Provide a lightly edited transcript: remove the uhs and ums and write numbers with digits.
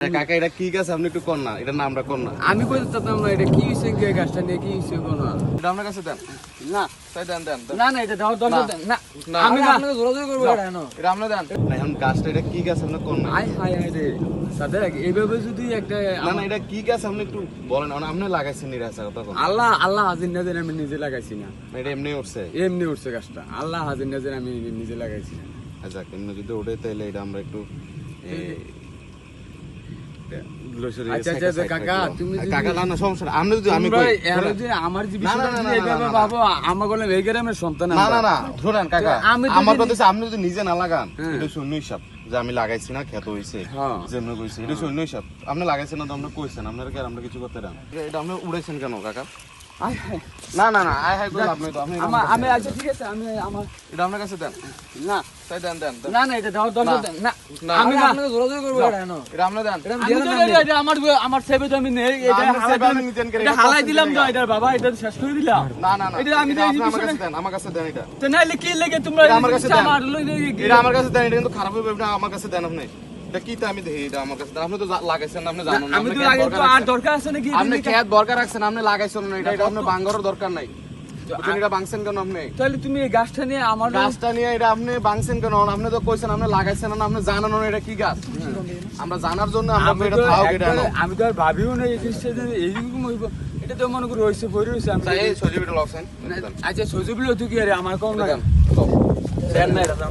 কাকা এটা কি গাছ আপনি একটু কোন না এটার নামটা কোন না আমি কই দিতাম না এটা কি হইছে কি গাছটা নিয়ে কি হইছে কোন এটা আপনার কাছে দেন না তাই দেন দেন দেন। না না এটা দাও দরকার দেন না না, আমি না। আপনাকে জোরাজোরি করব এটা না এটা আপনি দেন না, এখন গাছটা এটা কি গাছ আপনি কোন না আই হাই হাই রে সাদেক এইভাবে যদি একটা না না এটা কি গাছ আপনি একটু বলেন আপনি লাগাইছেন নিরাশা কথা কোন আল্লাহ হাজির নাজের আমি নিজে লাগাইছি না না, এটা এমনি উঠছে এমনি উঠছে গাছটা আল্লাহ হাজির নাজের আমি নিজে লাগাইছি না আচ্ছা এমনি যদি ওঠে তাহলে এটা আমরা একটু আচ্ছা আচ্ছা কাকা তুমি যদি কাকা না না সমস্যা না আপনি যদি আমি তোমরা কই এর যে আমার যে না, না, বিষয়টা না, যদি না, এইভাবে না, না। ভাবো আমার বলে এই গ্রামের সন্তান না আমরা। না না ধরেন কাকা আমি যদি- আমার কথা হচ্ছে আপনি যদি নিজে না লাগান হ্যাঁ। এটা শূন্য হিসাব যে আমি লাগাইছি না ক্ষেত হইছে হ্যাঁ। যেমন কইছে এটা শূন্য হিসাব আপনি লাগাইছেন না তো আপনি কইছেন আপনার কি আর আমরা কিছু করতে দেন এটা আপনি উড়াইছেন কেন কাকা আয় হায়। না না না আয় হাই কই আপনি তো আপনি আমি আচ্ছা ঠিক আছে আমি আমার এটা আপনার কাছে দেন না তাই দেন দেন দেন। না না এটা দাও দরকার না। দেন না না, আমি আমি আপনাকে জোরাজোরি করব এটা না এটা আপনি দেন আমি তো এটা আমার সেবে তো আমি নেই এটা আপনি হালাই সেবে আমি নিতেন করে, এটা এটা হালাই কষ্ট দিলাম তো দিলে এটা বাবা এটা শেষ করে দিলাম না না না এটা আমি এটা তো এই আপনি আমার বিষয়টা- কাছে দেন আমার কাছে দেন এটা তো নাইলে কি লাগে তোমরা এটা আমার কাছে দেন। আমার লইলে এটা আমার কাছে দেন এটা কিন্তু খারাপ হবে না আমার কাছে দেন আপনি এটা কি তা আমি দেখি এটা আমার কাছে দেন। আপনি তো লাগাইছেন না, আপনি জানেন না আমি আপনি তো ক্ষেত লাগে দরকার তো আর রাখছেন। দরকার আছে নাকি আপনি খেত দরকার রাখছেন আপনি লাগাইছেন না এটা আপনি বাঙ্গারও দরকার নাই বুঝছেন এটা বাংছেন কেন আপনি তাহলে তুমি এই গাছটা নিয়ে আমার গাছটা নিয়ে এটা আপনি বাংছেন কেন আপনি তো কইছেন আপনি লাগাইছেন না আপনি জানেন না এটা কি গাছ আমরা জানার জন্য আমরা আমি এটা তো থাও এটা একবারে- আমি তো আর ভাবিও না এই জিনিসটা যে এইরকম হইব এটা তো মনে করি হইছে পড়ে হইছে আমি এই সজিবিটা লক্সেন আচ্ছা সজুবিল তো কি আরে আমার কম না দেন দেন না এটা